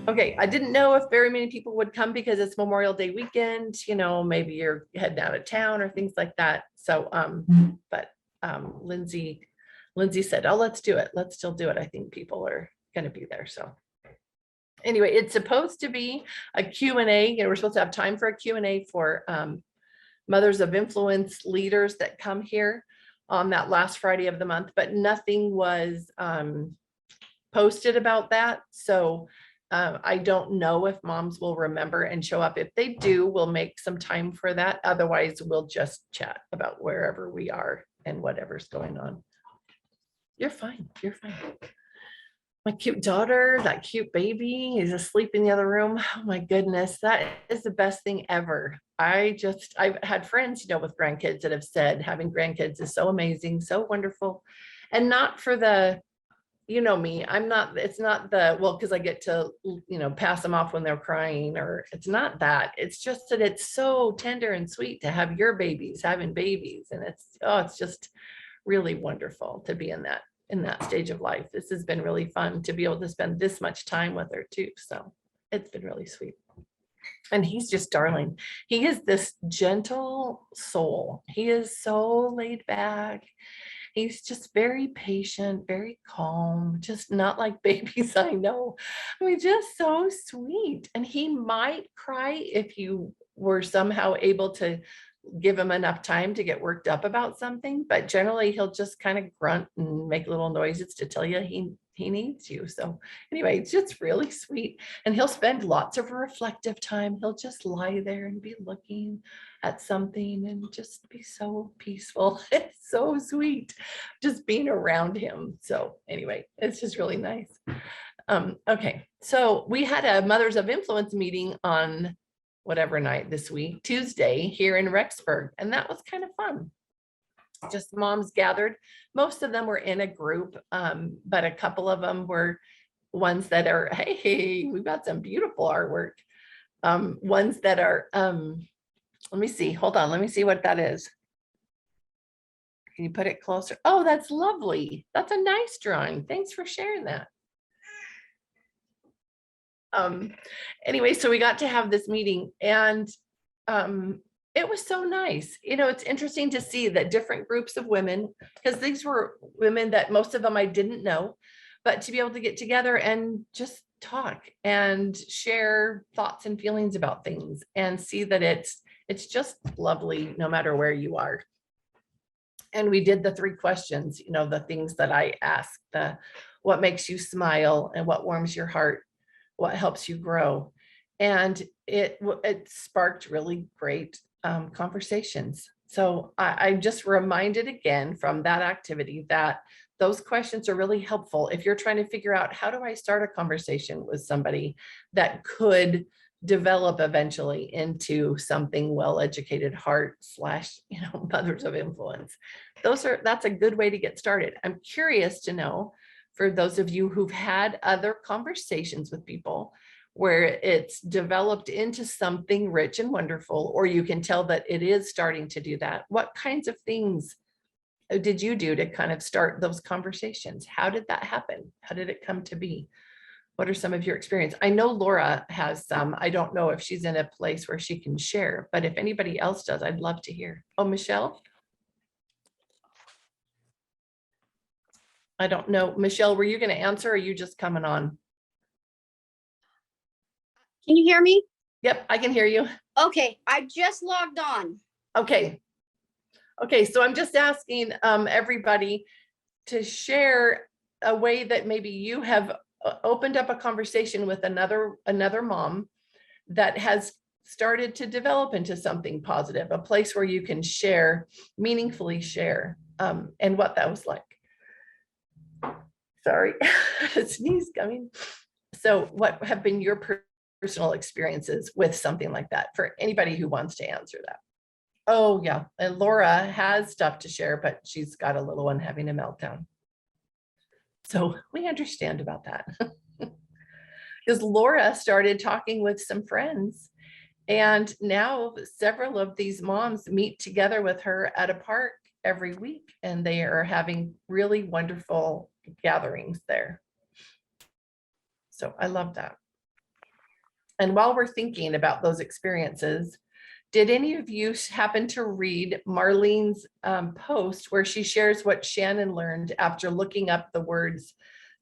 Okay, I didn't know if very many people would come because it's Memorial Day weekend, maybe you're heading out of town or things like that. So, but Lindsay said, oh, let's do it. Let's still do it. I think people are going to be there. So anyway, it's supposed to be a Q&A. We're supposed to have time for a Q&A for mothers of influence leaders that come here on that last Friday of the month, but nothing was posted about that. So I don't know if moms will remember and show up. If they do, we'll make some time for that. Otherwise, we'll just chat about wherever we are and whatever's going on. You're fine. You're fine. My cute daughter, that cute baby, he's asleep in the other room. Oh my goodness, that is the best thing ever. I've had friends, with grandkids that have said having grandkids is so amazing, so wonderful. And not for the, me, it's not the, well, because I get to, pass them off when they're crying, or it's not that. It's just that it's so tender and sweet to have your babies having babies. And it's just really wonderful to be in that stage of life. This has been really fun to be able to spend this much time with her too. So it's been really sweet. And he's just darling. He is this gentle soul. He is so laid back. He's just very patient, very calm, just not like babies I know. I mean, just so sweet. And he might cry if you were somehow able to give him enough time to get worked up about something, but generally he'll just kind of grunt and make little noises to tell you he needs you. So anyway, it's just really sweet. And he'll spend lots of reflective time. He'll just lie there and be looking at something and just be so peaceful. It's so sweet just being around him. So anyway, it's just really nice. Okay, so we had a Mothers of Influence meeting on whatever night this week, Tuesday, here in Rexburg, and that was kind of fun. Just moms gathered. Most of them were in a group, but a couple of them were ones that are, hey, we've got some beautiful artwork. Ones that are, let me see, hold on, let me see what that is. Can you put it closer? Oh, that's lovely. That's a nice drawing. Thanks for sharing that. Anyway, so we got to have this meeting, and it was so nice. It's interesting to see that different groups of women, because these were women that most of them I didn't know, but to be able to get together and just talk and share thoughts and feelings about things and see that it's just lovely no matter where you are. And we did the 3 questions, the things that I asked, what makes you smile and what warms your heart, what helps you grow. And it sparked really great conversations. So I'm just reminded again from that activity that those questions are really helpful if you're trying to figure out, how do I start a conversation with somebody that could develop eventually into something well-educated heart / mothers of influence. That's a good way to get started. I'm curious to know, for those of you who've had other conversations with people where it's developed into something rich and wonderful, or you can tell that it is starting to do that, what kinds of things did you do to kind of start those conversations? How did that happen? How did it come to be? What are some of your experience? I know Laura has some. I don't know if she's in a place where she can share, but if anybody else does, I'd love to hear. Oh, Michelle? I don't know. Michelle, were you going to answer, or are you just coming on? Can you hear me? Yep, I can hear you. Okay, I just logged on. Okay. Okay, so I'm just asking everybody to share a way that maybe you have opened up a conversation with another mom that has started to develop into something positive, a place where you can share, meaningfully share, and what that was like. Sorry, a sneeze coming. So what have been your personal experiences with something like that, for anybody who wants to answer that? Oh yeah, and Laura has stuff to share, but she's got a little one having a meltdown. So we understand about that. Because Laura started talking with some friends, and now several of these moms meet together with her at a park every week, and they are having really wonderful gatherings there. So I love that. And while we're thinking about those experiences, did any of you happen to read Marlene's post where she shares what Shannon learned after looking up the words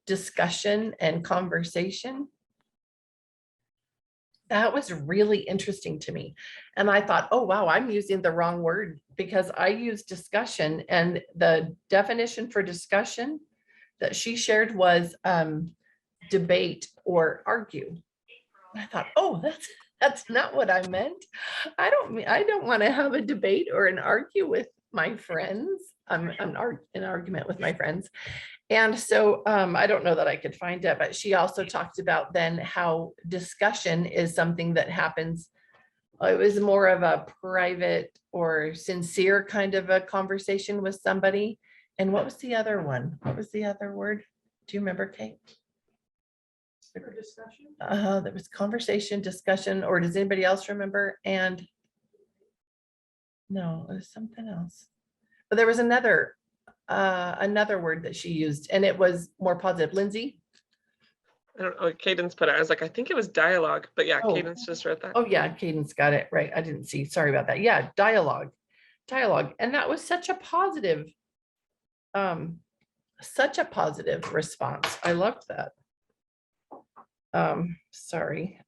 discussion and conversation? That was really interesting to me. And I thought, oh, wow, I'm using the wrong word because I use discussion, and the definition for discussion that she shared was debate or argue. I thought, oh, that's not what I meant. I don't want to have a debate or an argue with my friends. An argument with my friends. And so I don't know that I could find it, but she also talked about then how discussion is something that happens. It was more of a private or sincere kind of a conversation with somebody. And what was the other one? What was the other word? Do you remember, Kate? Discussion. There was conversation, discussion, or does anybody else remember? And no, it was something else. But there was another word that she used, and it was more positive. Lindsay? I don't know. Cadence put it. I was like, I think it was dialogue, but yeah, Oh. Cadence just wrote that. Oh yeah, Cadence got it right. I didn't see. Sorry about that. Yeah, dialogue. And that was such a positive response. I loved that. Sorry.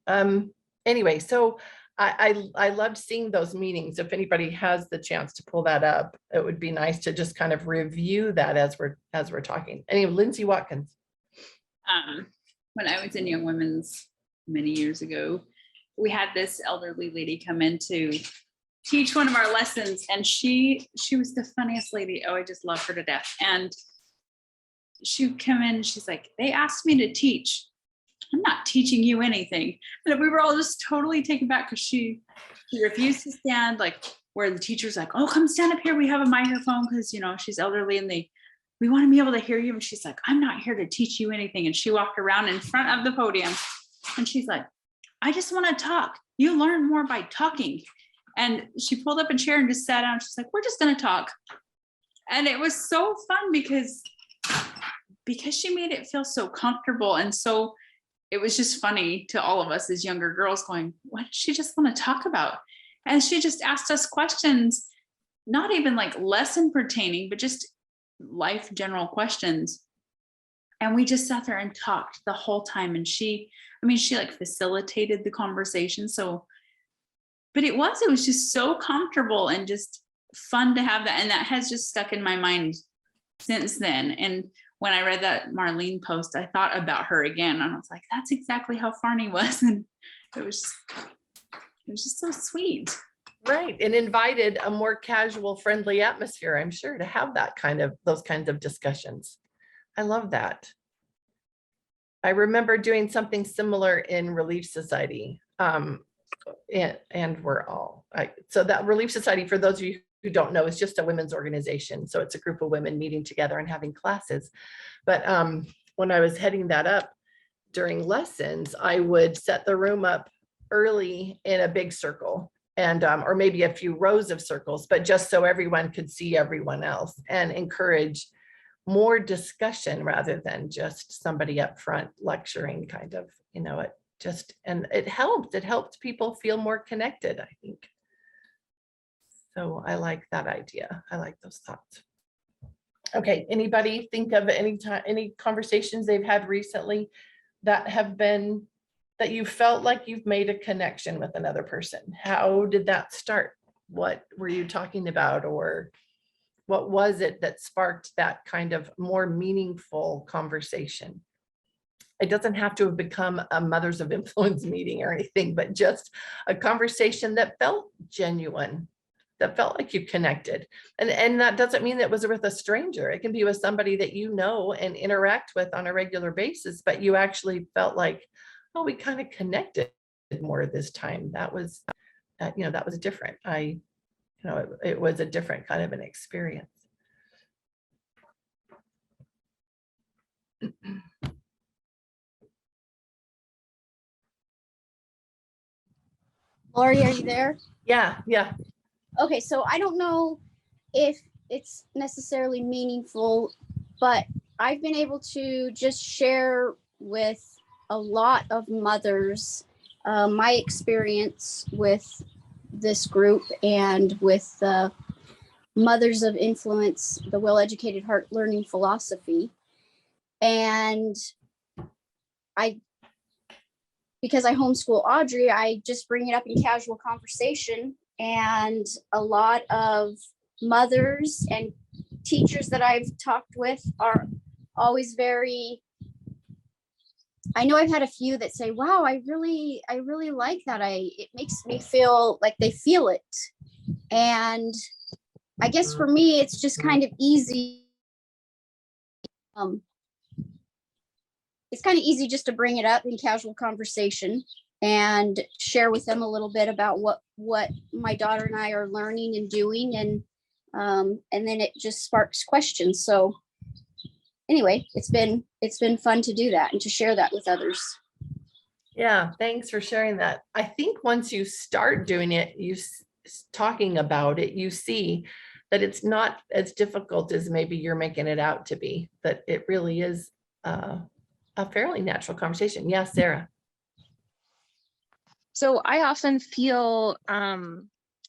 Anyway, so I loved seeing those meetings. If anybody has the chance to pull that up, it would be nice to just kind of review that as we're talking. Anyway, Lindsay Watkins. When I was in Young Women's many years ago, we had this elderly lady come in to teach one of our lessons, and she was the funniest lady. Oh, I just love her to death. And she would come in, she's like, they asked me to teach. I'm not teaching you anything. And we were all just totally taken back because she refused to stand, like where the teacher's like, oh, come stand up here. We have a microphone because, you know, she's elderly and we want to be able to hear you. And she's like, I'm not here to teach you anything. And she walked around in front of the podium and she's like, I just want to talk. You learn more by talking. And she pulled up a chair and just sat down. She's like, we're just going to talk. And it was so fun because she made it feel so comfortable. And so it was just funny to all of us as younger girls going, what does she just want to talk about? And she just asked us questions, not even like lesson pertaining, but just life general questions. And we just sat there and talked the whole time. And she like facilitated the conversation. So, but it was just so comfortable and just fun to have that. And that has just stuck in my mind since then. And when I read that Marlene post, I thought about her again. And I was like, that's exactly how Farney was. And it was just so sweet. Right. And invited a more casual, friendly atmosphere, I'm sure, to have those kinds of discussions. I love that. I remember doing something similar in Relief Society. And we're all, so that Relief Society, for those of you who don't know, is just a women's organization. So it's a group of women meeting together and having classes. But when I was heading that up during lessons, I would set the room up early in a big circle, and or maybe a few rows of circles, but just so everyone could see everyone else, and encourage more discussion rather than just somebody up front lecturing, kind of, you know, it helped people feel more connected, I think. So I like that idea. I like those thoughts. Okay, anybody think of any conversations they've had recently that you felt like you've made a connection with another person? How did that start? What were you talking about, or what was it that sparked that kind of more meaningful conversation? It doesn't have to have become a Mothers of Influence meeting or anything, but just a conversation that felt genuine, that felt like you connected. And that doesn't mean that it was with a stranger. It can be with somebody that you know and interact with on a regular basis, but you actually felt like, oh, we kind of connected more this time. That was, that was different. It was a different kind of an experience. Lori, are you there? Yeah. Okay, so I don't know if it's necessarily meaningful, but I've been able to just share with a lot of mothers my experience with this group and with the Mothers of Influence, the Well-Educated Heart Learning Philosophy. And because I homeschool Audrey, I just bring it up in casual conversation. And a lot of mothers and teachers that I've talked with are always very, I know I've had a few that say, wow, I really like that. It makes me feel like they feel it. And I guess for me, it's just kind of easy. It's kind of easy just to bring it up in casual conversation and share with them a little bit about what my daughter and I are learning and doing. And then it just sparks questions. So anyway, it's been fun to do that and to share that with others. Yeah, thanks for sharing that. I think once you start doing it, talking about it, you see that it's not as difficult as maybe you're making it out to be, that it really is a fairly natural conversation. Yeah, Sarah. So I often feel a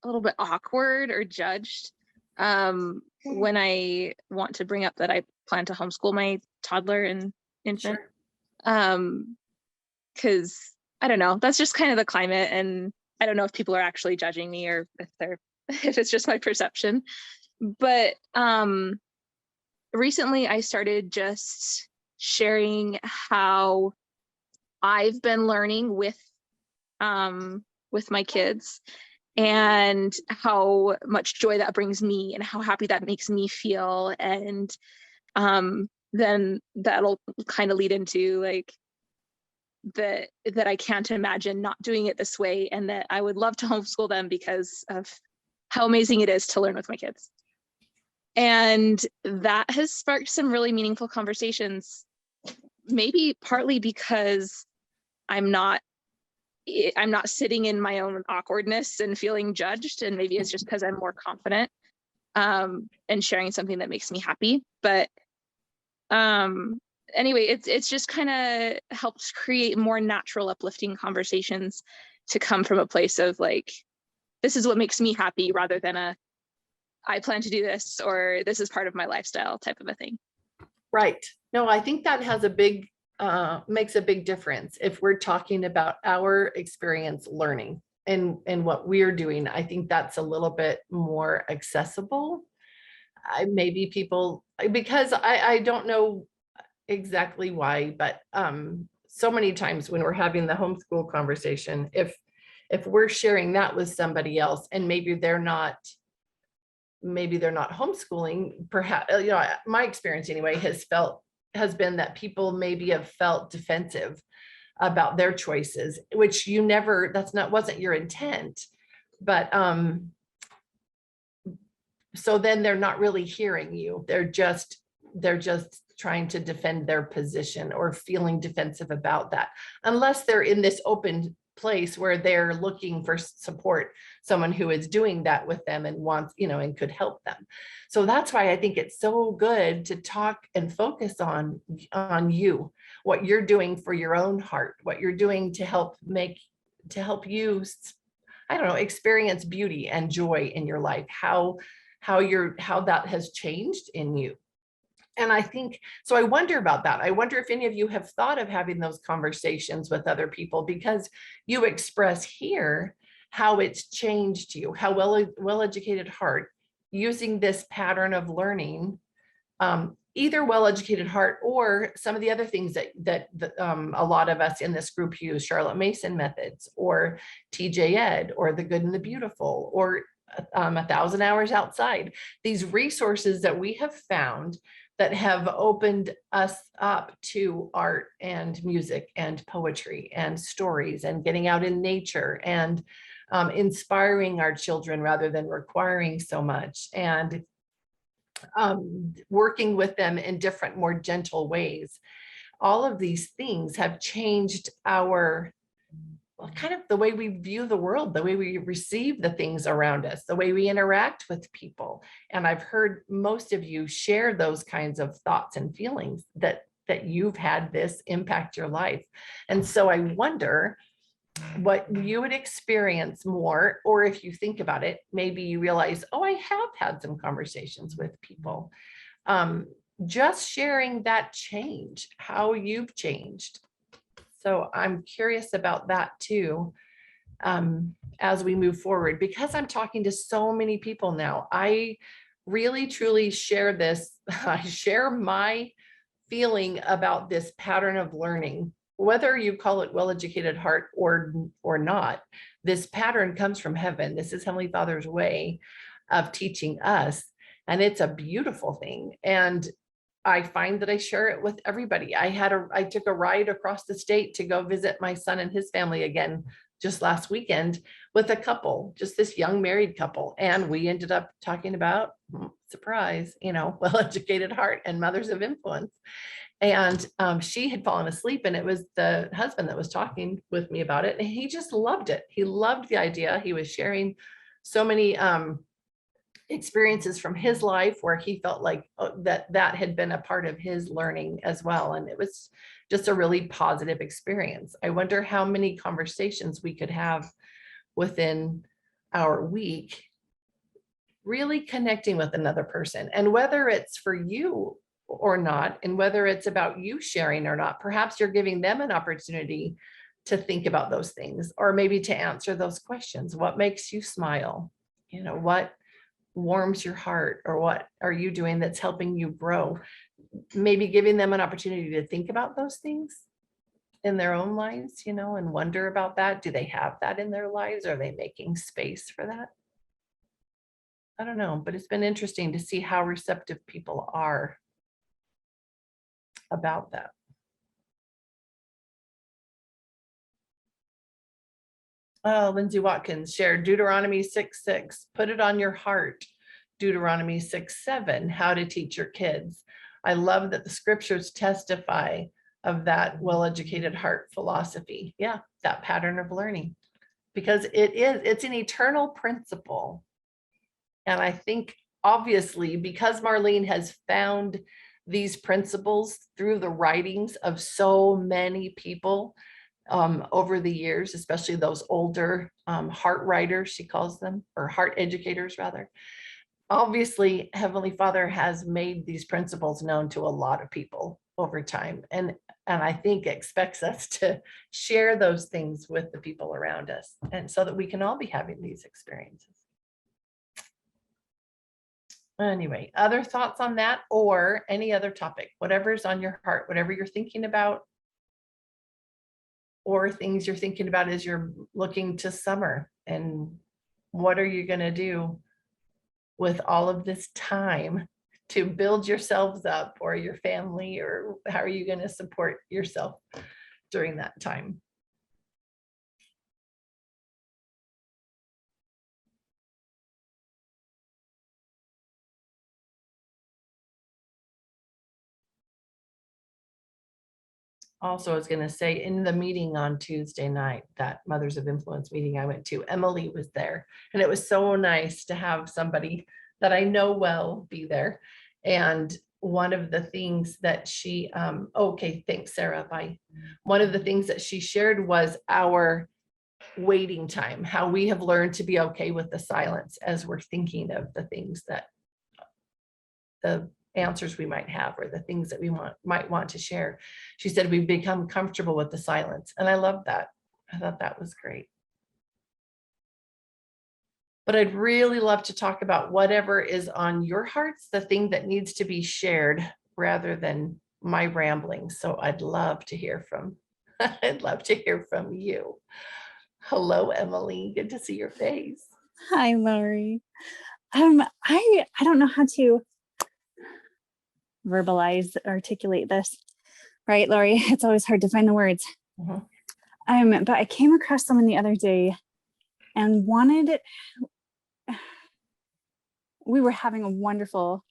little bit awkward or judged when I want to bring up that I plan to homeschool my toddler and infant. Because I don't know, that's just kind of the climate, and I don't know if people are actually judging me or if it's just my perception. But recently I started just sharing how I've been learning with my kids and how much joy that brings me and how happy that makes me feel. And then that'll kind of lead into like that I can't imagine not doing it this way, and that I would love to homeschool them because of how amazing it is to learn with my kids. And that has sparked some really meaningful conversations, maybe partly because I'm not sitting in my own awkwardness and feeling judged, and maybe it's just because I'm more confident and sharing something that makes me happy. But anyway, it's just kind of helps create more natural, uplifting conversations to come from a place of like, this is what makes me happy, rather than I plan to do this, or this is part of my lifestyle type of a thing. Right. No, I think that has makes a big difference. If we're talking about our experience learning and what we're doing, I think that's a little bit more accessible. Maybe people, because I don't know exactly why, but so many times when we're having the homeschool conversation, if we're sharing that with somebody else and maybe they're not homeschooling, perhaps, my experience anyway has been that people maybe have felt defensive about their choices, which wasn't your intent, but so then they're not really hearing you. They're just trying to defend their position or feeling defensive about that, unless they're in this open place where they're looking for support, someone who is doing that with them and wants, and could help them. So that's why I think it's so good to talk and focus on you, what you're doing for your own heart, what you're doing to help you, I don't know, experience beauty and joy in your life, how that has changed in you. And I think, so I wonder about that. I wonder if any of you have thought of having those conversations with other people, because you express here how it's changed you, how well-educated heart, using this pattern of learning, either well-educated heart or some of the other things that a lot of us in this group use, Charlotte Mason methods or TJ Ed or the Good and the Beautiful or 1,000 Hours Outside, these resources that we have found that have opened us up to art and music and poetry and stories and getting out in nature and inspiring our children rather than requiring so much, and working with them in different, more gentle ways. All of these things have changed our kind of the way we view the world, the way we receive the things around us, the way we interact with people. And I've heard most of you share those kinds of thoughts and feelings that you've had this impact your life. And so I wonder what you would experience more, or if you think about it, maybe you realize, oh, I have had some conversations with people. Just sharing that change, how you've changed. So I'm curious about that too, as we move forward, because I'm talking to so many people now. I really, truly share this. I share my feeling about this pattern of learning, whether you call it well-educated heart or not. This pattern comes from heaven. This is Heavenly Father's way of teaching us, and it's a beautiful thing. And I find that I share it with everybody. I took a ride across the state to go visit my son and his family again just last weekend with a couple, just this young married couple. And we ended up talking about, surprise, well-educated heart and mothers of influence. And she had fallen asleep, and it was the husband that was talking with me about it. And he just loved it. He loved the idea. He was sharing so many experiences from his life where he felt like that had been a part of his learning as well. And it was just a really positive experience. I wonder how many conversations we could have within our week, really connecting with another person, and whether it's for you or not, and whether it's about you sharing or not, perhaps you're giving them an opportunity to think about those things, or maybe to answer those questions. What makes you smile? What warms your heart, or what are you doing that's helping you grow? Maybe giving them an opportunity to think about those things in their own lives, and wonder about that. Do they have that in their lives? Are they making space for that? I don't know, but it's been interesting to see how receptive people are about that. Oh, Lindsay Watkins shared Deuteronomy 6:6, put it on your heart. Deuteronomy 6:7, how to teach your kids. I love that the scriptures testify of that well-educated heart philosophy. Yeah, that pattern of learning, because it's an eternal principle. And I think obviously, because Marlene has found these principles through the writings of so many people over the years, especially those older heart writers, she calls them, or heart educators rather. Obviously, Heavenly Father has made these principles known to a lot of people over time, and I think expects us to share those things with the people around us, and so that we can all be having these experiences. Anyway, other thoughts on that, or any other topic, whatever's on your heart, whatever you're thinking about, or things you're thinking about as you're looking to summer, and what are you going to do with all of this time to build yourselves up, or your family, or how are you going to support yourself during that time? Also, I was going to say, in the meeting on Tuesday night, that Mothers of Influence meeting I went to, Emily was there, and it was so nice to have somebody that I know well be there. And one of the things that she, okay, thanks, Sarah, bye. One of the things that she shared was our waiting time, how we have learned to be okay with the silence as we're thinking of the things that, the answers we might have, or the things that we might want to share. She said we've become comfortable with the silence, and I love that. I thought that was great. But I'd really love to talk about whatever is on your hearts, the thing that needs to be shared, rather than my rambling. So I'd love to hear from I'd love to hear from you. Hello, Emily. Good to see your face. Hi, Lori. I don't know how to articulate this, right, Lori? It's always hard to find the words. Mhm. But I came across someone the other day and we were having a wonderful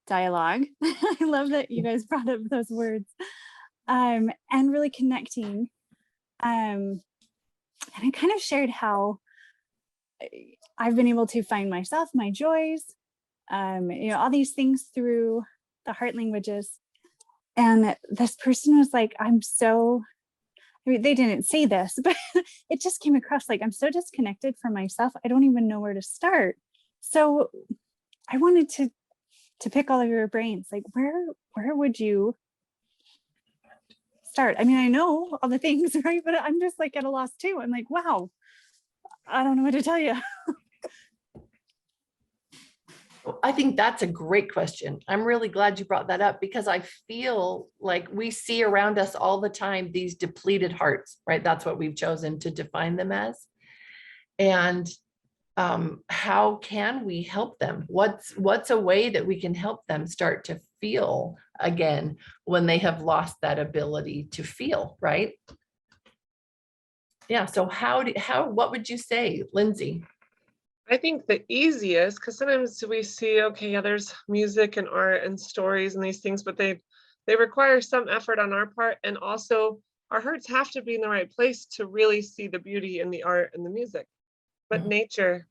dialogue. I love that you guys brought up those words, and really connecting. And I kind of shared how I've been able to find myself, my joys, all these things through the heart languages. And this person was like, I mean, they didn't say this, but it just came across like I'm so disconnected from myself. I don't even know where to start. So I wanted to pick all of your brains. Like, where would you start? I mean, I know all the things, right? But I'm just like at a loss too. I'm like, wow, I don't know what to tell you. I think that's a great question. I'm really glad you brought that up because I feel like we see around us all the time these depleted hearts, right? That's what we've chosen to define them as. And how can we help them? What's a way that we can help them start to feel again when they have lost that ability to feel, right? Yeah. So what would you say, Lindsay? I think the easiest, because sometimes we see, okay, yeah, there's music and art and stories and these things, but they require some effort on our part. And also our hearts have to be in the right place to really see the beauty in the art and the music. But nature,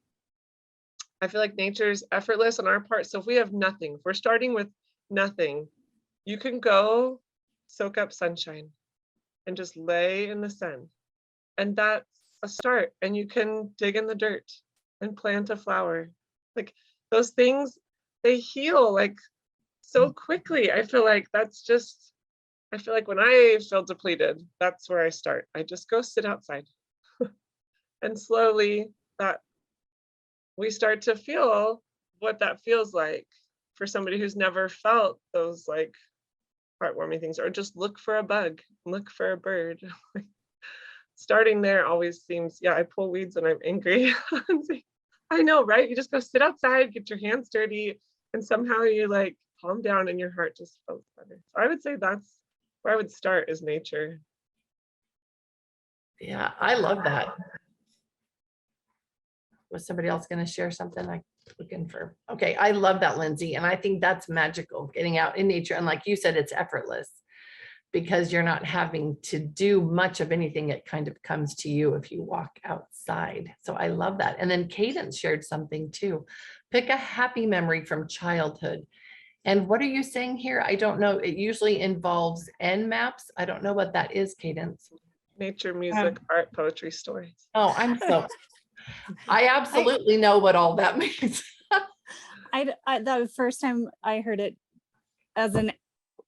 I feel like nature is effortless on our part. So if we have nothing, if we're starting with nothing, you can go soak up sunshine and just lay in the sun. And that's a start. And you can dig in the dirt and plant a flower. Like those things, they heal like so quickly. I feel like when I feel depleted, that's where I start. I just go sit outside. And slowly that we start to feel what that feels like for somebody who's never felt those like heartwarming things, or just look for a bug, look for a bird. Starting there always seems, yeah, I pull weeds when I'm angry. I know, right? You just go sit outside, get your hands dirty, and somehow you like calm down and your heart just feels better. So I would say that's where I would start, is nature. Yeah, I love that. Was somebody else going to share something? I'm looking for. Okay, I love that, Lindsay. And I think that's magical, getting out in nature. And like you said, it's effortless because you're not having to do much of anything. It kind of comes to you if you walk outside. So I love that. And then Cadence shared something too. Pick a happy memory from childhood. And what are you saying here? I don't know. It usually involves end maps. I don't know what that is, Cadence. Nature, music, art, poetry, stories. Oh, I absolutely know what all that means. The first time I heard it as an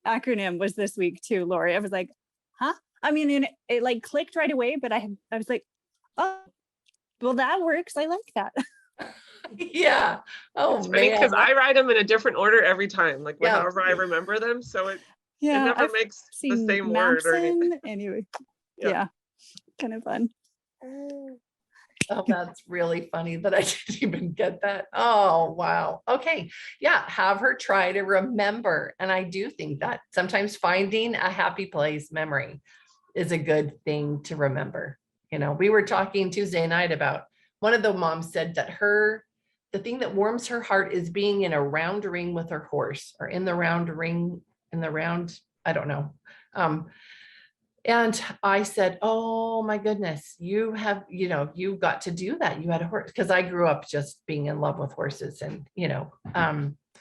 acronym was this week too, Lori. I was like, huh? I mean, it like clicked right away, but I was like, oh, well, that works. I like that. Yeah. Oh, it's funny because man. I write them in a different order every time, like Yeah. however I remember them. So it Yeah, never makes the same word or anything. Anyway, Yeah. yeah, kind of fun. Oh, that's really funny that I didn't even get that. Oh, wow. Okay. Yeah. Have her try to remember. And I do think that sometimes finding a happy place memory is a good thing to remember. You know, we were talking Tuesday night about one of the moms said that the thing that warms her heart is being in a round ring with her horse, or in the round ring, I don't know. And I said, oh my goodness, you got to do that. You had a horse, because I grew up just being in love with horses, and,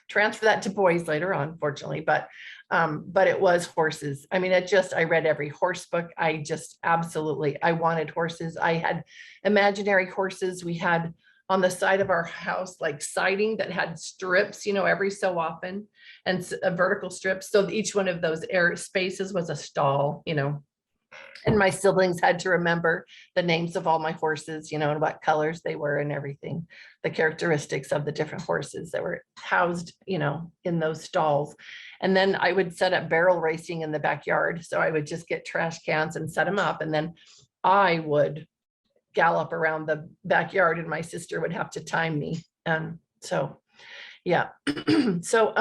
transfer that to boys later on, fortunately, but it was horses. I mean, I read every horse book. I wanted horses. I had imaginary horses. We had on the side of our house, like siding that had strips, every so often, and vertical strips. So each one of those air spaces was a stall, and my siblings had to remember the names of all my horses, and what colors they were and everything, the characteristics of the different horses that were housed, in those stalls. And then I would set up barrel racing in the backyard. So I would just get trash cans and set them up. And then I would gallop around the backyard, and my sister would have to time me. And so, yeah. So,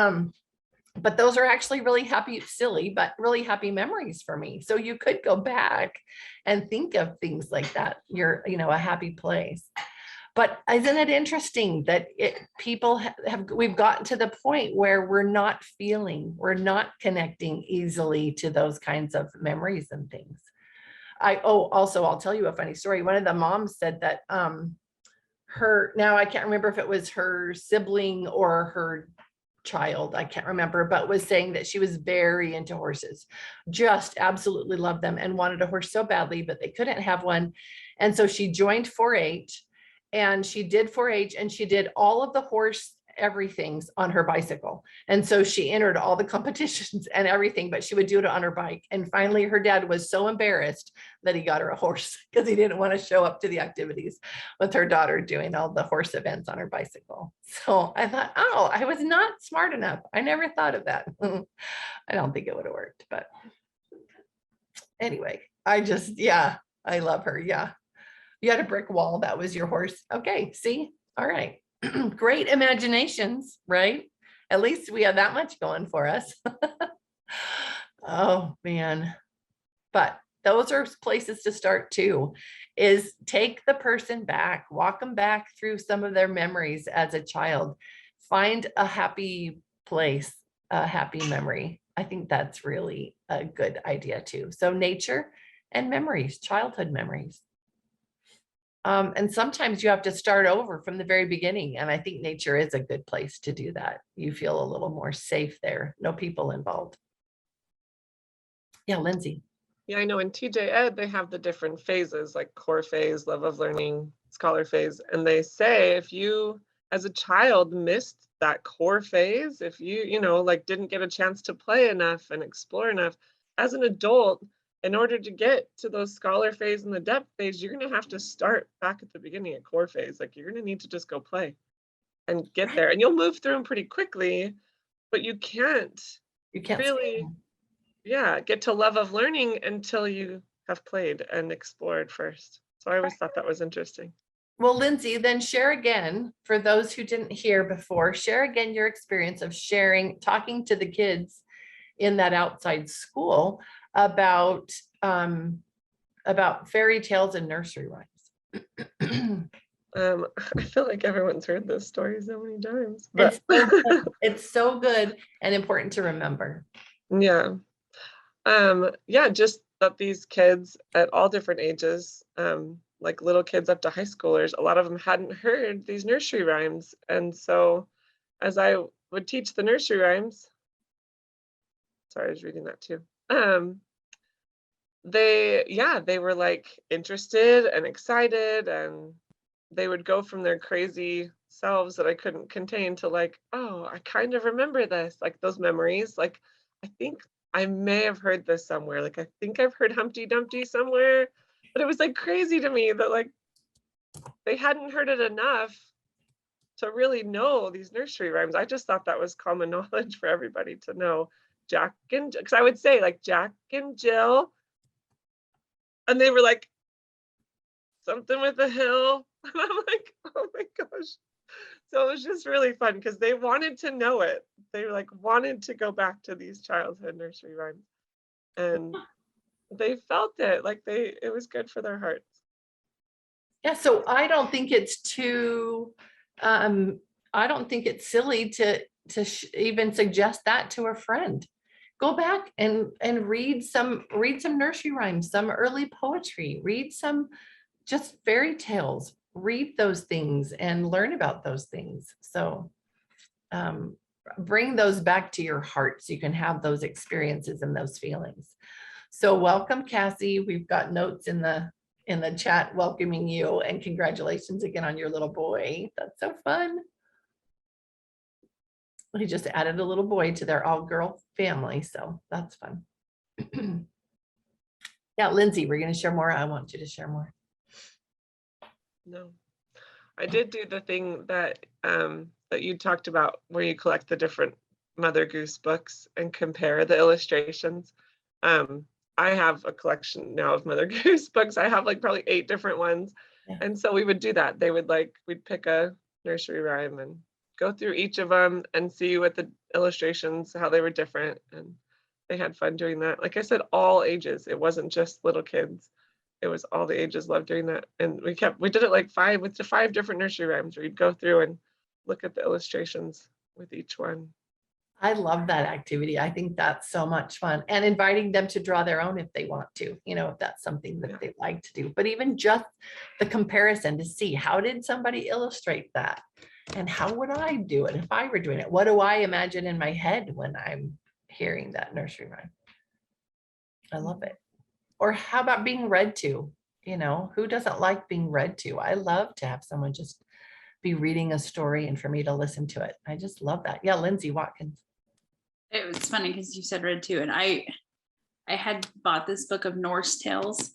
but those are actually really silly, but really happy memories for me. So you could go back and think of things like that. You're, a happy place. But isn't it interesting that people we've gotten to the point where we're not connecting easily to those kinds of memories and things. Also, I'll tell you a funny story. One of the moms said that now I can't remember if it was her sibling or her child, I can't remember, but was saying that she was very into horses, just absolutely loved them and wanted a horse so badly, but they couldn't have one. And so she joined 4-H, and she did 4-H, and she did all of the horse everything's on her bicycle. And so she entered all the competitions and everything, but she would do it on her bike. And finally her dad was so embarrassed that he got her a horse because he didn't want to show up to the activities with her daughter doing all the horse events on her bicycle. So I thought, oh, I was not smart enough. I never thought of that. I don't think it would have worked, but anyway, yeah, I love her. Yeah. You had a brick wall. That was your horse. Okay. See? All right. Great imaginations, right? At least we have that much going for us. Oh man. But those are places to start too, is take the person back, walk them back through some of their memories as a child, find a happy place, a happy memory. I think that's really a good idea too. So nature and memories, childhood memories. And sometimes you have to start over from the very beginning. And I think nature is a good place to do that. You feel a little more safe there. No people involved. Yeah, Lindsay. Yeah, I know in TJ Ed, they have the different phases, like core phase, love of learning, scholar phase. And they say if you, as a child, missed that core phase, if you like didn't get a chance to play enough and explore enough, as an adult, in order to get to those scholar phase and the depth phase, you're going to have to start back at the beginning at core phase. Like you're going to need to just go play and get there, and you'll move through them pretty quickly, but you can't really, get to love of learning until you have played and explored first. So I always thought that was interesting. Well, Lindsay, then share again, for those who didn't hear before, share again your experience of talking to the kids in that outside school about fairy tales and nursery rhymes. I feel like everyone's heard this story so many times, but It's so good and important to remember. Yeah. Just that these kids at all different ages, like little kids up to high schoolers, a lot of them hadn't heard these nursery rhymes. And so as I would teach the nursery rhymes, sorry, I was reading that too. They were like interested and excited, and they would go from their crazy selves that I couldn't contain to like, oh, I kind of remember this, like those memories. Like, I think I may have heard this somewhere. Like, I think I've heard Humpty Dumpty somewhere, but it was like crazy to me that like they hadn't heard it enough to really know these nursery rhymes. I just thought that was common knowledge for everybody to know. Because I would say like Jack and Jill, and they were like something with a hill, and I'm like, oh my gosh. So it was just really fun because they wanted to know it. They like wanted to go back to these childhood nursery rhymes, and they felt it, like it was good for their hearts. Yeah, so I don't think it's silly to even suggest that to a friend. Go back and read some nursery rhymes, some early poetry, read some just fairy tales, read those things and learn about those things. So bring those back to your heart so you can have those experiences and those feelings. So welcome, Cassie. We've got notes in the chat welcoming you, and congratulations again on your little boy. That's so fun. He just added a little boy to their all-girl family, so that's fun. Yeah, Lindsay, we're going to share more. I want you to share more. No, I did do the thing that that you talked about, where you collect the different Mother Goose books and compare the illustrations. I have a collection now of Mother Goose books. I have like probably 8 different ones. Yeah. And so we would do that. We'd pick a nursery rhyme and go through each of them and see what the illustrations, how they were different. And they had fun doing that. Like I said, all ages. It wasn't just little kids. It was all the ages loved doing that. And we did it like 5 different nursery rhymes where you'd go through and look at the illustrations with each one. I love that activity. I think that's so much fun, and inviting them to draw their own if they want to, if that's something that they like to do. But even just the comparison to see, how did somebody illustrate that? And how would I do it if I were doing it? What do I imagine in my head when I'm hearing that nursery rhyme? I love it. Or how about being read to? You know, who doesn't like being read to? I love to have someone just be reading a story and for me to listen to it. I just love that. Yeah, Lindsay Watkins. It was funny because you said read too, and I had bought this book of Norse tales,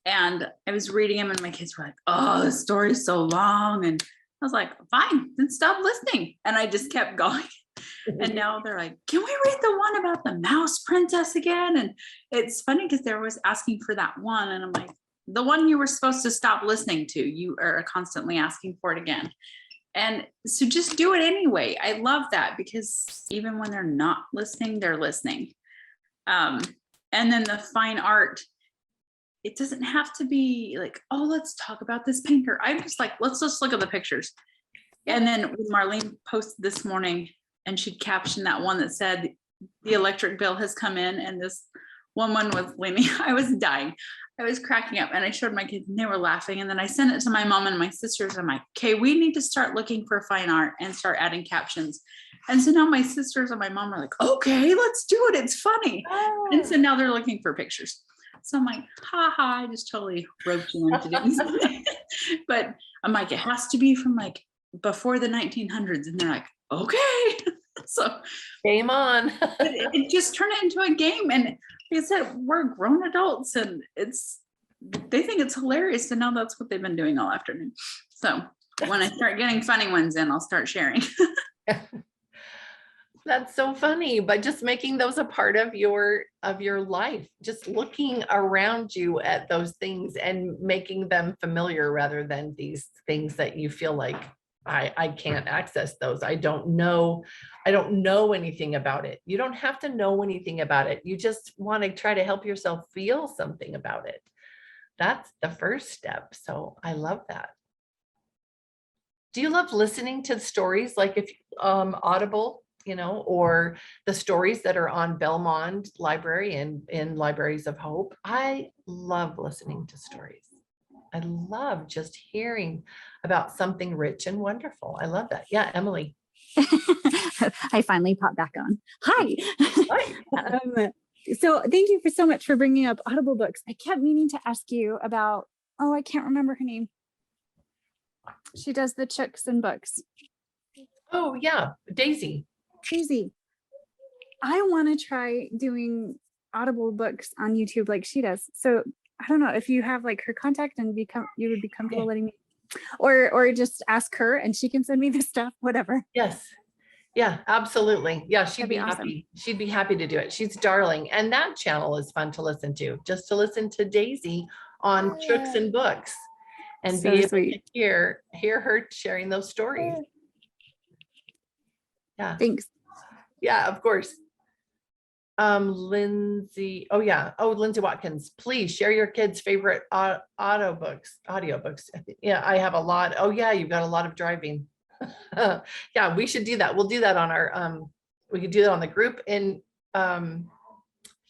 and I was reading them, and my kids were like, "Oh, the story's so long," and I was like, "Fine, then stop listening," and I just kept going. And now they're like, "Can we read the one about the mouse princess again?" And it's funny because they're always asking for that one, and I'm like, the one you were supposed to stop listening to, you are constantly asking for it again. And so just do it anyway. I love that because even when they're not listening, they're listening. And then the fine art, it doesn't have to be like, oh, let's talk about this painter. I'm just like, let's just look at the pictures. And then when Marlene posted this morning and she'd captioned that one that said, the electric bill has come in, and this woman was leaning, I was dying. I was cracking up, and I showed my kids and they were laughing. And then I sent it to my mom and my sisters. I'm like, okay, we need to start looking for fine art and start adding captions. And so now my sisters and my mom are like, okay, let's do it. It's funny. And so now they're looking for pictures. So I'm like, ha, I just totally roped you into doing something. But I'm like, it has to be from like before the 1900s. And they're like, okay. So Game on. it just turned it into a game. And like I said, we're grown adults, and they think it's hilarious. And now that's what they've been doing all afternoon. So when I start getting funny ones in, I'll start sharing. That's so funny, but just making those a part of your life, just looking around you at those things and making them familiar rather than these things that you feel like I can't access those. I don't know anything about it. You don't have to know anything about it. You just want to try to help yourself feel something about it. That's the first step. So I love that. Do you love listening to stories like if Audible, you know, or the stories that are on Belmont Library and in Libraries of Hope? I love listening to stories. I love just hearing about something rich and wonderful. I love that. Yeah, Emily. I finally popped back on. Hi. Hi. So thank you for so much for bringing up Audible books. I kept meaning to ask you about, oh, I can't remember her name. She does the chicks and books. Oh yeah, Daisy. Daisy. I want to try doing Audible books on YouTube like she does. So I don't know if you have like her contact and you would be comfortable letting me, or just ask her and she can send me the stuff, whatever. Yes. Yeah, absolutely. Yeah, she'd That'd be be awesome. happy. She'd be happy to do it. She's darling. And that channel is fun to listen to, just to listen to Daisy on Chooks and Books and So be able sweet. to hear her sharing those stories. Yeah. Thanks. Yeah, of course. Lindsay, oh yeah. Oh, Lindsay Watkins, please share your kids' favorite audiobooks. Yeah, I have a lot. Oh yeah, you've got a lot of driving. Yeah, we should do that. We'll do that on our, we could do that on the group in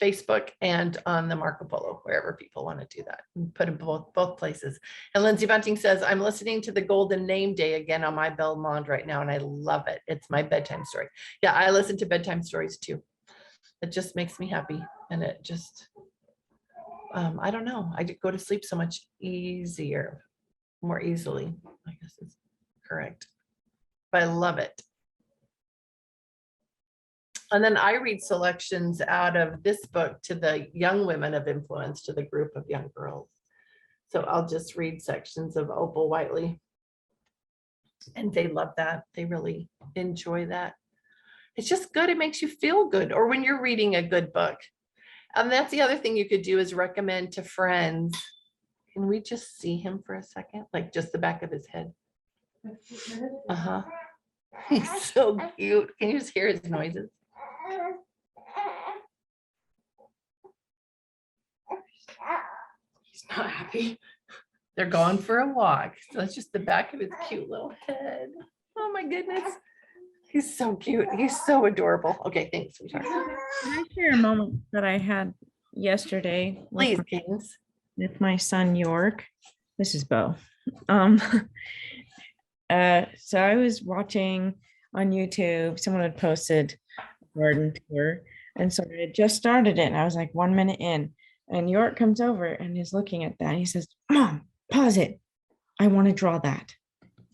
Facebook and on the Marco Polo, wherever people want to do that. And put in both places. And Lindsay Bunting says, I'm listening to the Golden Name Day again on my Belmont right now, and I love it. It's my bedtime story. Yeah, I listen to bedtime stories too. It just makes me happy. And it just, I don't know, I go to sleep so much more easily, I guess is correct. But I love it. And then I read selections out of this book to the young women of influence, to the group of young girls. So I'll just read sections of Opal Whiteley. And they love that. They really enjoy that. It's just good. It makes you feel good. Or when you're reading a good book. And that's the other thing you could do is recommend to friends. Can we just see him for a second? Like just the back of his head. Uh-huh. He's so cute. Can you just hear his noises? He's not happy. They're going for a walk. So it's just the back of his cute little head. Oh my goodness. He's so cute. He's so adorable. Okay, thanks, sweetheart. Can I share a moment that I had yesterday Please, Cadence. with my son York? This is Bo. Um, So I was watching on YouTube, someone had posted a garden tour. And so I had just started it and I was like 1 minute in. And York comes over and is looking at that. And he says, Mom, pause it. I want to draw that.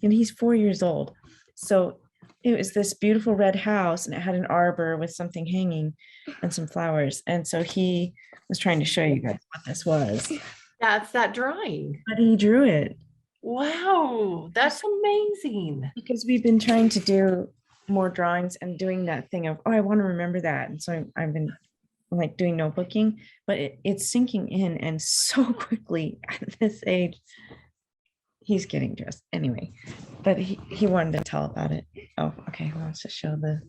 And he's 4 years old. So it was this beautiful red house and it had an arbor with something hanging and some flowers. And so he was trying to show you guys what this was. That's that drawing. But he drew it. Wow, that's amazing. Because we've been trying to do more drawings and doing that thing of, oh, I want to remember that. And so I've been like doing notebooking, but it's sinking in. And so quickly at this age, he's getting dressed anyway, but he wanted to tell about it. Oh, okay. He wants to show the.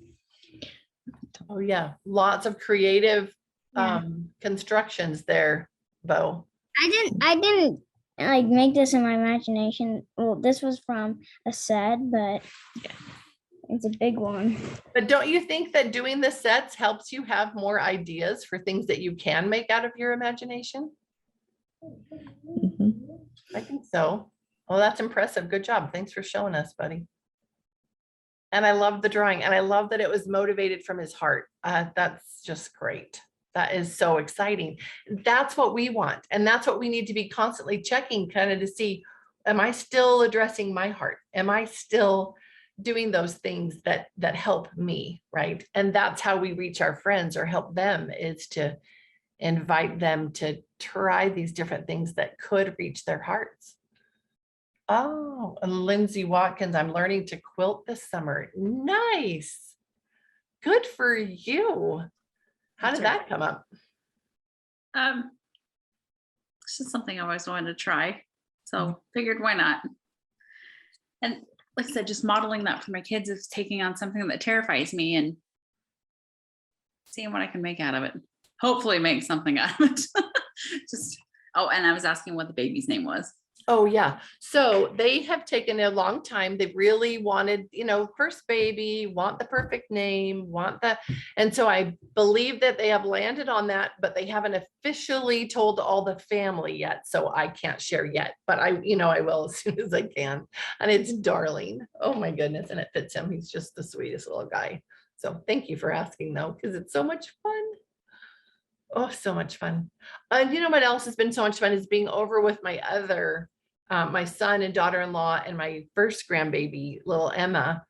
Oh yeah, lots of creative Yeah. constructions there, Bo. I didn't like make this in my imagination. Well, this was from a set, but it's a big one. But don't you think that doing the sets helps you have more ideas for things that you can make out of your imagination? Mhm. I think so. Well, that's impressive. Good job. Thanks for showing us, buddy. And I love the drawing and I love that it was motivated from his heart. That's just great. That is so exciting. That's what we want. And that's what we need to be constantly checking kind of to see, am I still addressing my heart? Am I still doing those things that help me, right? And that's how we reach our friends or help them, is to invite them to try these different things that could reach their hearts. Oh, and Lindsay Watkins, I'm learning to quilt this summer. Nice. Good for you. How did that come up? It's just something I always wanted to try. So figured why not? And like I said, just modeling that for my kids is taking on something that terrifies me and seeing what I can make out of it. Hopefully make something out of it. Just, oh, and I was asking what the baby's name was. Oh, yeah. So they have taken a long time. They've really wanted, first baby, want the perfect name, and so I believe that they have landed on that, but they haven't officially told all the family yet. So I can't share yet, but I will as soon as I can. And it's Darling. Oh my goodness. And it fits him. He's just the sweetest little guy. So thank you for asking though, because it's so much fun. Oh, so much fun. And you know what else has been so much fun is being over with my other my son and daughter-in-law and my first grandbaby, little Emma,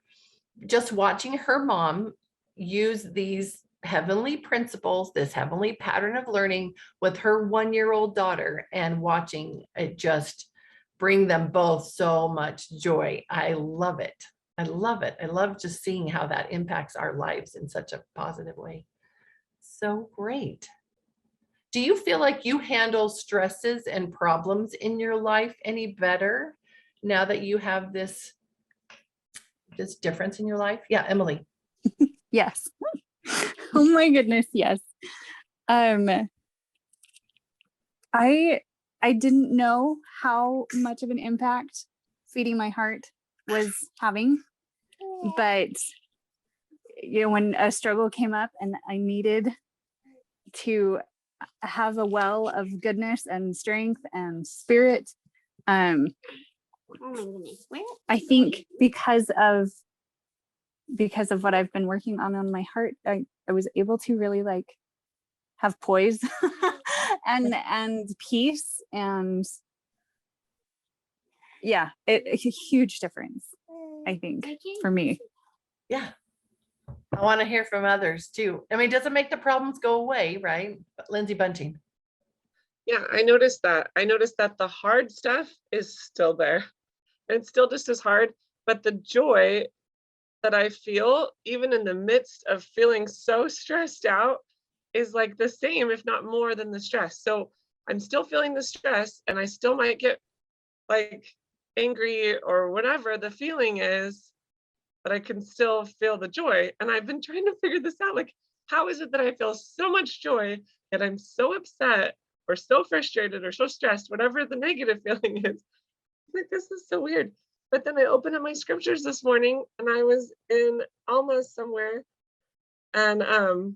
just watching her mom use these heavenly principles, this heavenly pattern of learning with her 1-year-old daughter, and watching it just bring them both so much joy. I love it. I love it. I love just seeing how that impacts our lives in such a positive way. So great. Do you feel like you handle stresses and problems in your life any better now that you have this difference in your life? Yeah, Emily. Yes. Oh my goodness, yes. I didn't know how much of an impact feeding my heart was having, but when a struggle came up and I needed to have a well of goodness and strength and spirit, I think because of what I've been working on my heart, I was able to really have poise and peace, and yeah, it's a huge difference, I think, for me. Yeah. I want to hear from others too. I mean, it doesn't make the problems go away, right? But Lindsay Bunting. Yeah, I noticed that. I noticed that the hard stuff is still there. It's still just as hard, but the joy that I feel, even in the midst of feeling so stressed out, is like the same, if not more than the stress. So I'm still feeling the stress and I still might get angry or whatever the feeling is, but I can still feel the joy. And I've been trying to figure this out. How is it that I feel so much joy and I'm so upset or so frustrated or so stressed, whatever the negative feeling is? This is so weird. But then I opened up my scriptures this morning and I was in Alma somewhere. And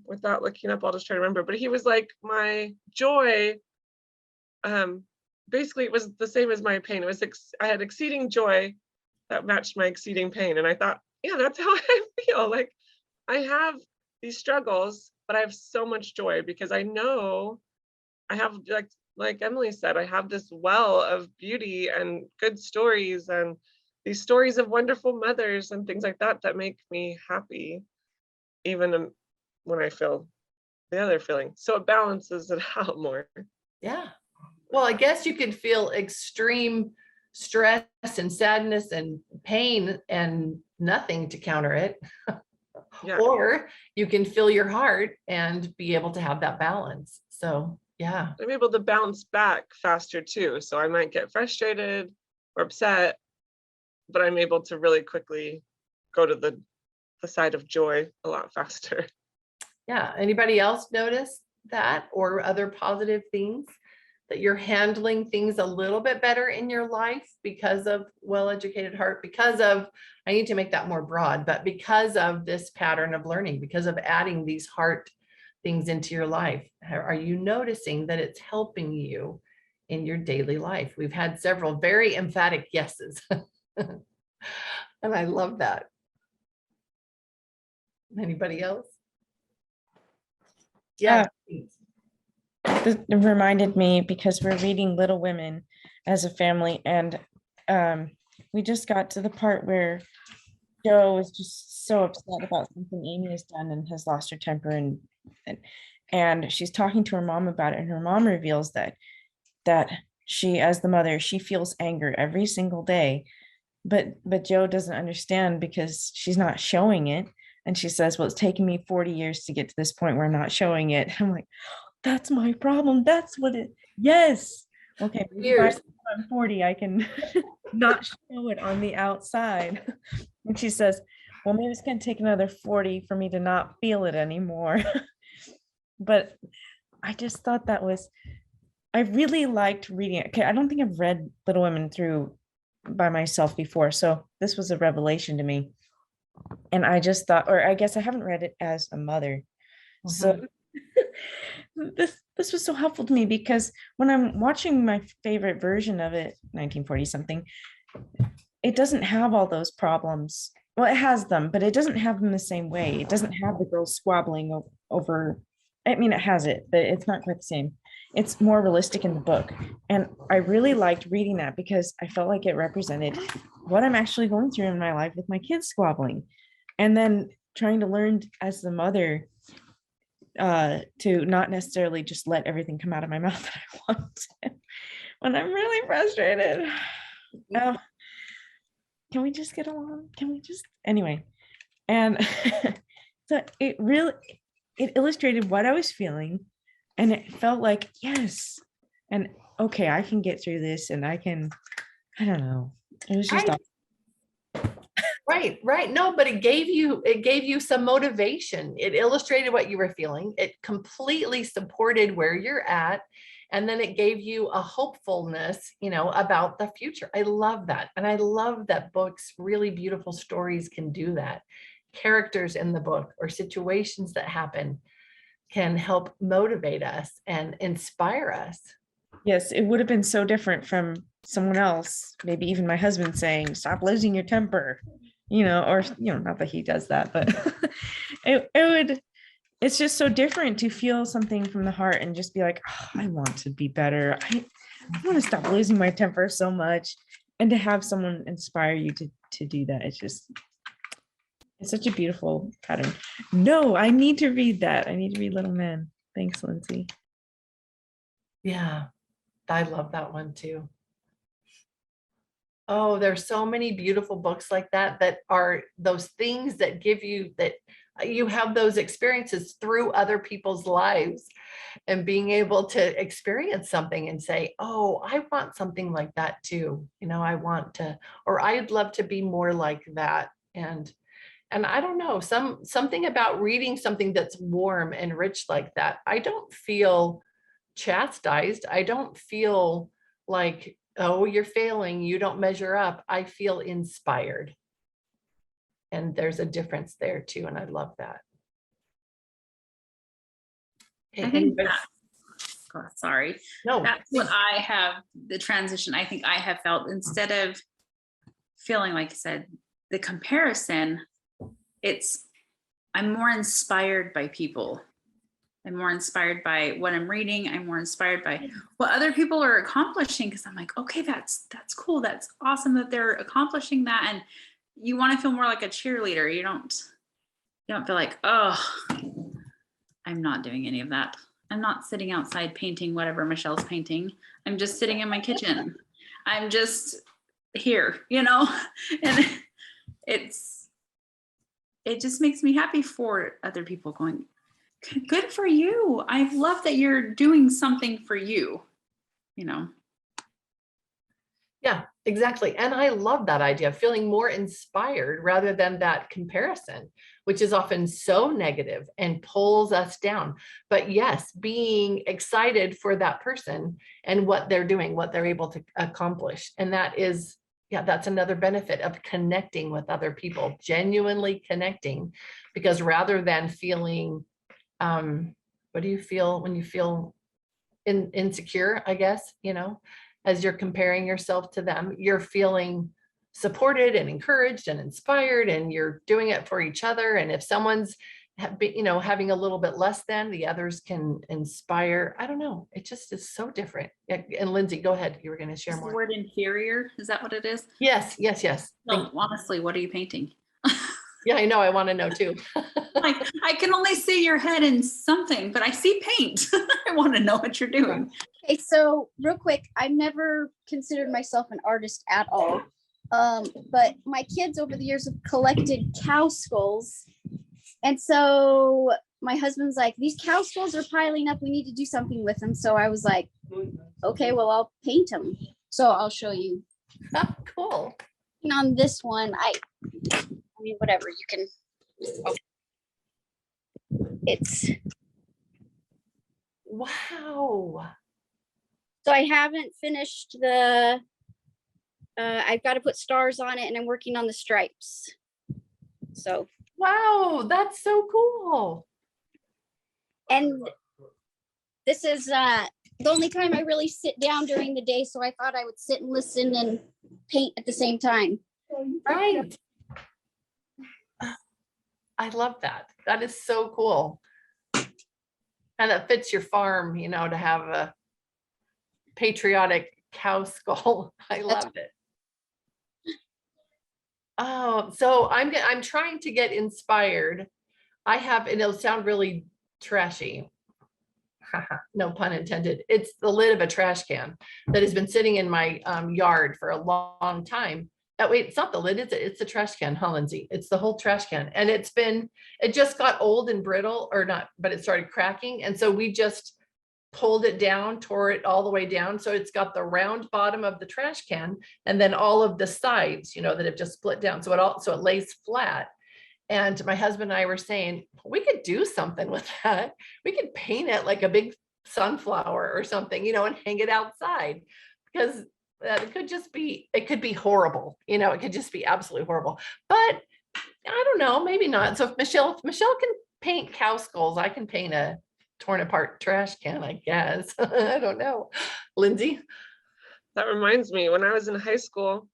without looking up, I'll just try to remember. But he was like, my joy, basically it was the same as my pain. It was I had exceeding joy that matched my exceeding pain. And I thought, yeah, that's how I feel. Like I have these struggles, but I have so much joy because I know I have, like Emily said, I have this well of beauty and good stories and these stories of wonderful mothers and things like that that make me happy, even when I feel the other feeling. So it balances it out more. Yeah. Well, I guess you could feel extreme stress and sadness and pain and nothing to counter it. Yeah. Or you can fill your heart and be able to have that balance. So yeah. I'm able to bounce back faster too. So I might get frustrated or upset, but I'm able to really quickly go to the side of joy a lot faster. Yeah. Anybody else notice that or other positive things that you're handling things a little bit better in your life because of well-educated heart, because of, I need to make that more broad, but because of this pattern of learning, because of adding these heart things into your life? Are you noticing that it's helping you in your daily life? We've had several very emphatic yeses. And I love that. Anybody else? Yeah. This reminded me because we're reading Little Women as a family, and we just got to the part where Jo is just so upset about something Amy has done and has lost her temper, and she's talking to her mom about it, and her mom reveals that she, as the mother, she feels anger every single day, but Jo doesn't understand because she's not showing it. And she says, well, it's taken me 40 years to get to this point where I'm not showing it. I'm like, that's my problem. That's what it, yes. Okay, maybe by the time I'm 40, I can not show it on the outside. And she says, well, maybe it's gonna take another 40 for me to not feel it anymore. But I just thought that was, I really liked reading it. Okay, I don't think I've read Little Women through by myself before, so this was a revelation to me. And I just thought, or I guess I haven't read it as a mother. So this was so helpful to me because when I'm watching my favorite version of it, 1940 something, it doesn't have all those problems. Well, it has them, but it doesn't have them the same way. It doesn't have the girls squabbling over, I mean, it has it, but it's not quite the same. It's more realistic in the book. And I really liked reading that because I felt like it represented what I'm actually going through in my life with my kids squabbling. And then trying to learn as the mother to not necessarily just let everything come out of my mouth that I want when I'm really frustrated. Can we just get along? Can we just, anyway. And so it illustrated what I was feeling, and it felt like, yes, and okay, I can get through this, and I don't know. It was just Right. No, but it gave you some motivation. It illustrated what you were feeling. It completely supported where you're at. And then it gave you a hopefulness, about the future. I love that. And I love that books, really beautiful stories, can do that. Characters in the book or situations that happen can help motivate us and inspire us. Yes, it would have been so different from someone else, maybe even my husband saying, stop losing your temper, or, not that he does that, but it's just so different to feel something from the heart and just be like, oh, I want to be better. I want to stop losing my temper so much. And to have someone inspire you to do that, it's such a beautiful pattern. No, I need to read that. I need to read Little Men. Thanks, Lindsay. Yeah, I love that one too. Oh, there's so many beautiful books like that are those things that give you that you have those experiences through other people's lives, and being able to experience something and say, oh, I want something like that too. I want to, or I'd love to be more like that. And I don't know, something about reading something that's warm and rich like that. I don't feel chastised. I don't feel like, oh, you're failing, you don't measure up. I feel inspired. And there's a difference there too. And I love that. I think sorry. No, that's what I have, the transition I think I have felt. Instead of feeling, like I said, the comparison, I'm more inspired by people. I'm more inspired by what I'm reading. I'm more inspired by what other people are accomplishing, because I'm like, okay, that's cool. That's awesome that they're accomplishing that. And you want to feel more like a cheerleader. You don't feel like, oh, I'm not doing any of that. I'm not sitting outside painting whatever Michelle's painting. I'm just sitting in my kitchen. I'm just here, and it just makes me happy for other people going, good for you. I love that you're doing something for you, Yeah, exactly. And I love that idea of feeling more inspired rather than that comparison, which is often so negative and pulls us down. But yes, being excited for that person and what they're doing, what they're able to accomplish. And that is, yeah, that's another benefit of connecting with other people, genuinely connecting, because rather than feeling, what do you feel when you feel insecure, I guess, as you're comparing yourself to them, you're feeling supported and encouraged and inspired, and you're doing it for each other. And if someone's having a little bit less than, the others can inspire. I don't know. It just is so different. And Lindsay, go ahead. You were going to share is the more. word inferior, is that what it is? Yes. No, honestly, what are you painting? Yeah, I know. I want to know too. Like, I can only see your head in something, but I see paint. I want to know what you're doing. Okay, so real quick, I've never considered myself an artist at all. But my kids over the years have collected cow skulls. And so my husband's like, these cow skulls are piling up. We need to do something with them. So I was like, okay, well, I'll paint them. So I'll show you. Oh, cool. And on this one, I mean, whatever, you can. It's. Wow. So I haven't finished the, I've got to put stars on it, and I'm working on the stripes. So. Wow, that's so cool. And this is the only time I really sit down during the day. So I thought I would sit and listen and paint at the same time. Right. I love that. That is so cool. And that fits your farm, to have a patriotic cow skull. I love it. Oh, so I'm trying to get inspired. I have, and it'll sound really trashy. No pun intended. It's the lid of a trash can that has been sitting in my yard for a long time. Wait, it's not the lid, is it? It's the trash can, huh, Lindsay? It's the whole trash can. And it just got old and brittle, or not, but it started cracking. And so we just pulled it down, tore it all the way down. So it's got the round bottom of the trash can, and then all of the sides, that have just split down. So it lays flat. And my husband and I were saying, we could do something with that. We could paint it like a big sunflower or something, and hang it outside, because it could be horrible. It could just be absolutely horrible. But I don't know, maybe not. So if Michelle can paint cow skulls, I can paint a torn apart trash can, I guess. I don't know. Lindsay? That reminds me, when I was in high school,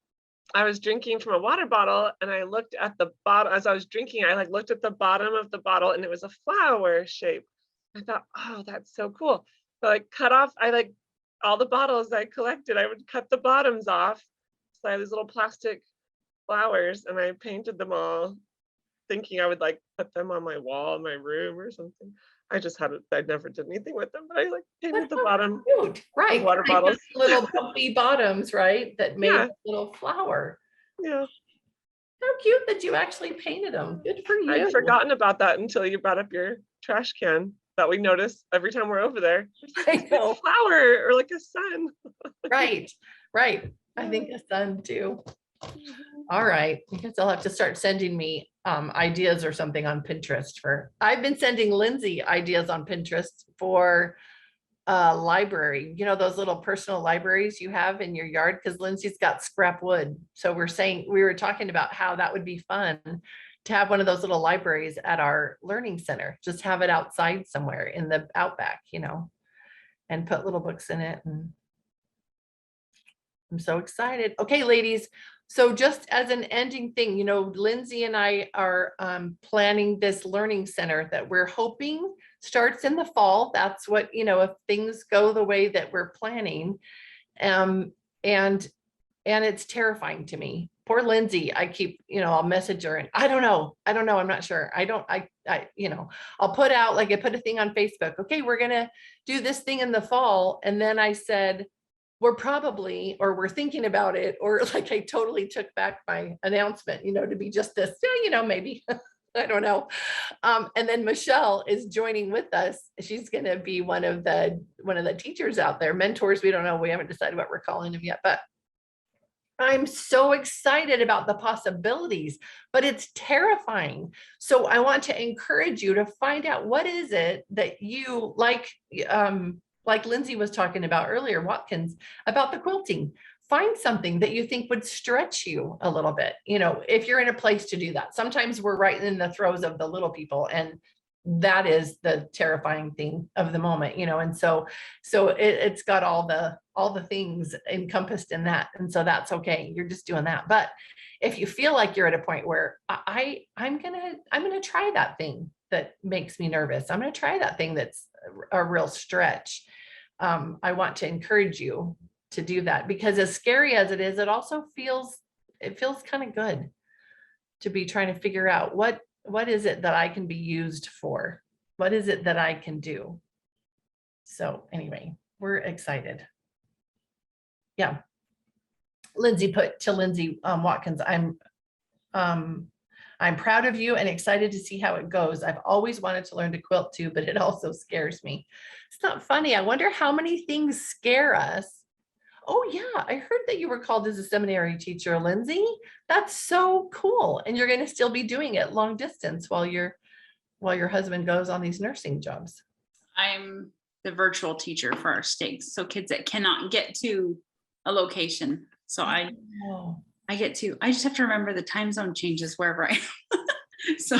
I was drinking from a water bottle, and I looked at the bottom as I was drinking. I looked at the bottom of the bottle, and it was a flower shape. I thought, oh, that's so cool. So cut off, all the bottles I collected, I would cut the bottoms off. So I had these little plastic flowers, and I painted them all, thinking I would put them on my wall in my room or something. I never did anything with them, but I painted the bottom. Cute, right? Water bottles. Little bumpy bottoms, right? That made Yeah. a little flower. Yeah. How cute that you actually painted them. Good for you. I'd forgotten about that until you brought up your trash can that we notice every time we're over there. I know. A flower or a sun. Right. I think a sun too. All right. I guess I'll have to start sending me ideas or something on Pinterest I've been sending Lindsay ideas on Pinterest for library, those little personal libraries you have in your yard, because Lindsay's got scrap wood. So we were talking about how that would be fun to have one of those little libraries at our learning center, just have it outside somewhere in the outback, and put little books in it. And I'm so excited. Okay, ladies, So just as an ending thing, you know, Lindsay and I are planning this learning center that we're hoping starts in the fall. That's what, you know, if things go the way that we're planning. Um, and it's terrifying to me. Poor Lindsay, I keep, you know, I'll message her and I don't know, I'm not sure. You know, I'll put out, like I put a thing on Facebook, okay, we're gonna do this thing in the fall. And then I said, we're thinking about it, or like I totally took back my announcement, you know, to be just this, yeah, you know, maybe, I don't know. And then Michelle is joining with us. She's going to be one of the teachers out there, mentors. We don't know. We haven't decided what we're calling them yet, but I'm so excited about the possibilities, but it's terrifying. So I want to encourage you to find out what is it that you like Lindsay was talking about earlier, Watkins, about the quilting. Find something that you think would stretch you a little bit, you know, if you're in a place to do that. Sometimes we're right in the throes of the little people, and that is the terrifying thing of the moment, you know. And so it's got all the things encompassed in that. And so that's okay. You're just doing that. But if you feel like you're at a point where I'm gonna try that thing that makes me nervous, I'm gonna try that thing that's a real stretch. I want to encourage you to do that, because as scary as it is, it also feels kind of good to be trying to figure out what is it that I can be used for? What is it that I can do? So anyway, we're excited. Yeah. Lindsay put to Lindsay Watkins, I'm proud of you and excited to see how it goes. I've always wanted to learn to quilt too, but it also scares me. It's not funny. I wonder how many things scare us. Oh yeah, I heard that you were called as a seminary teacher, Lindsay. That's so cool. And you're going to still be doing it long distance while your husband goes on these nursing jobs. I'm the virtual teacher for our stakes. So kids that cannot get to a location. So I just have to remember the time zone changes wherever I am. So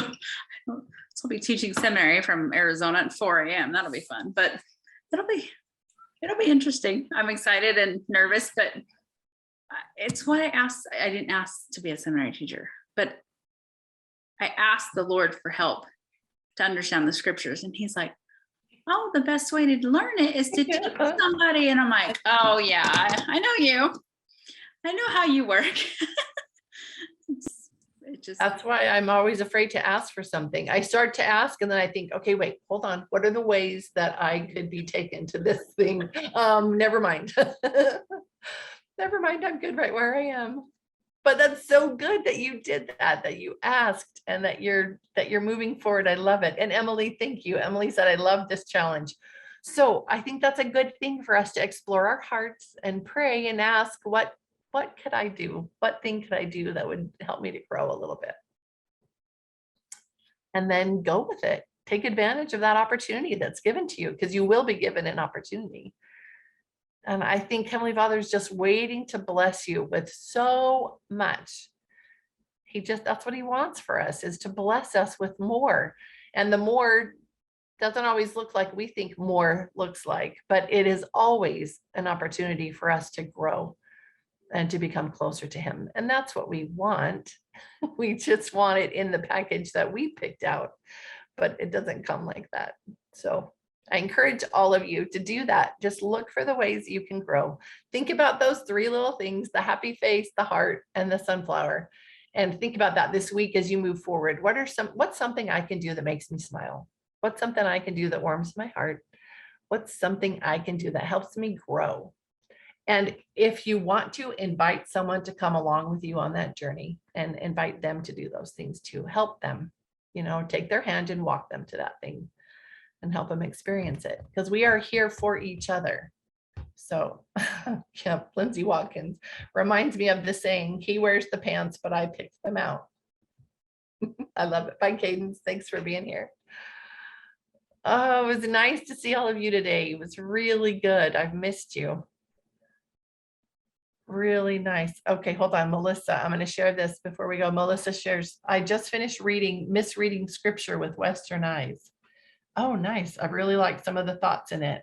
I'll be teaching seminary from Arizona at 4 a.m. That'll be fun, but it'll be interesting. I'm excited and nervous, but it's what I asked. I didn't ask to be a seminary teacher, but I asked the Lord for help to understand the scriptures. And he's like, oh, the best way to learn it is to teach somebody. And I'm like, oh yeah, I know you. I know how you work. That's why I'm always afraid to ask for something. I start to ask and then I think, okay, wait, hold on. What are the ways that I could be taken to this thing? Never mind. Never mind. I'm good right where I am. But that's so good that you did that you asked, and that you're moving forward. I love it. And Emily, thank you. Emily said, I love this challenge. So I think that's a good thing for us to explore our hearts and pray and ask, what could I do? What thing could I do that would help me to grow a little bit? And then go with it. Take advantage of that opportunity that's given to you, because you will be given an opportunity. And I think Heavenly Father is just waiting to bless you with so much. That's what he wants for us, is to bless us with more. And the more doesn't always look like we think more looks like, but it is always an opportunity for us to grow and to become closer to him. And that's what we want. We just want it in the package that we picked out, but it doesn't come like that. So I encourage all of you to do that. Just look for the ways you can grow. Think about those three little things: the happy face, the heart, and the sunflower. And think about that this week as you move forward. What's something I can do that makes me smile? What's something I can do that warms my heart? What's something I can do that helps me grow? And if you want to, invite someone to come along with you on that journey, and invite them to do those things too. Help them, take their hand and walk them to that thing and help them experience it, because we are here for each other. So yeah, Lindsay Watkins reminds me of the saying, he wears the pants, but I pick them out. I love it. Bye, Cadence. Thanks for being here. Oh, it was nice to see all of you today. It was really good. I've missed you. Really nice. Okay, hold on, Melissa. I'm going to share this before we go. Melissa shares, I just finished misreading scripture with Western eyes. Oh, nice. I really like some of the thoughts in it.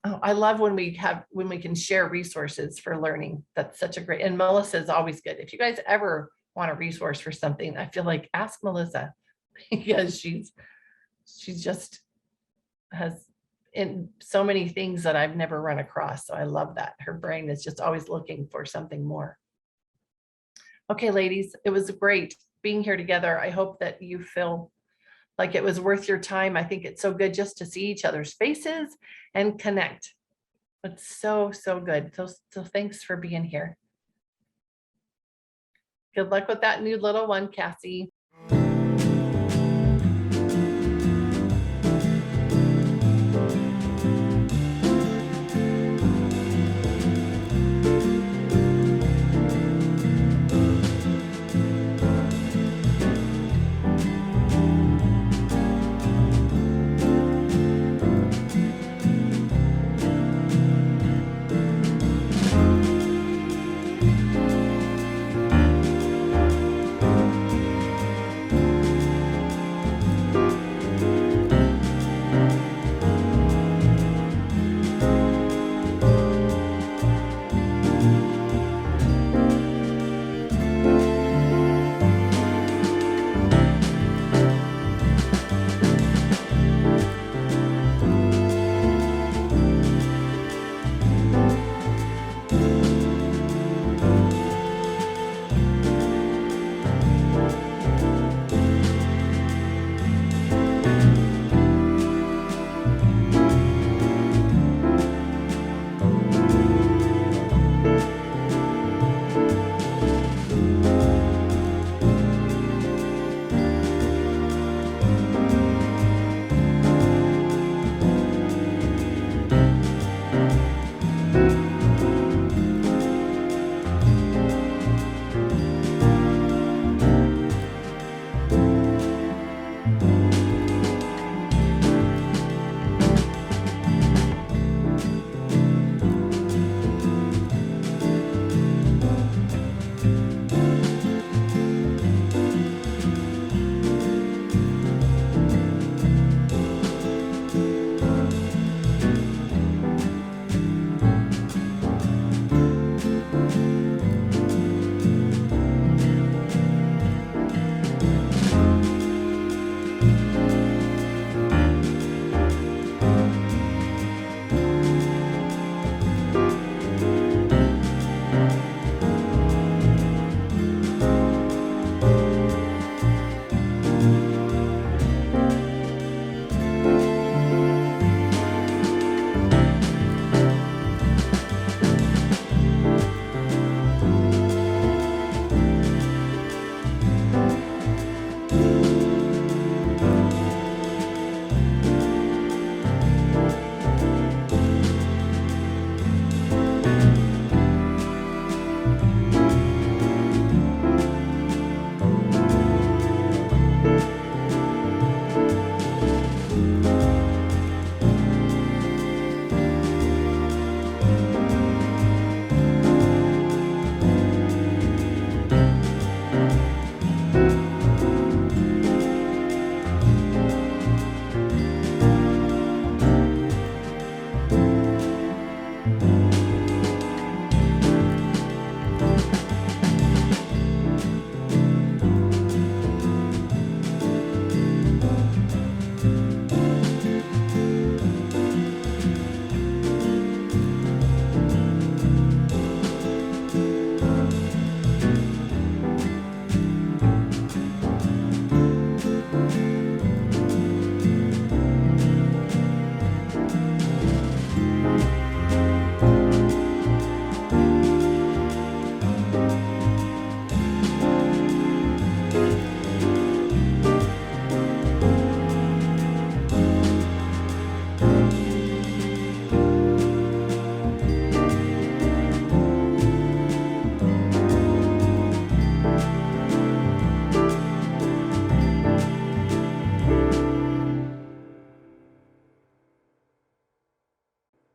Oh, I love when we can share resources for learning. That's such a great, and Melissa is always good. If you guys ever want a resource for something, I feel like ask Melissa because she's just has in so many things that I've never run across. So I love that. Her brain is just always looking for something more. Okay, ladies, it was great being here together. I hope that you feel like it was worth your time. I think it's so good just to see each other's faces and connect. It's so, so good. So thanks for being here. Good luck with that new little one, Cassie.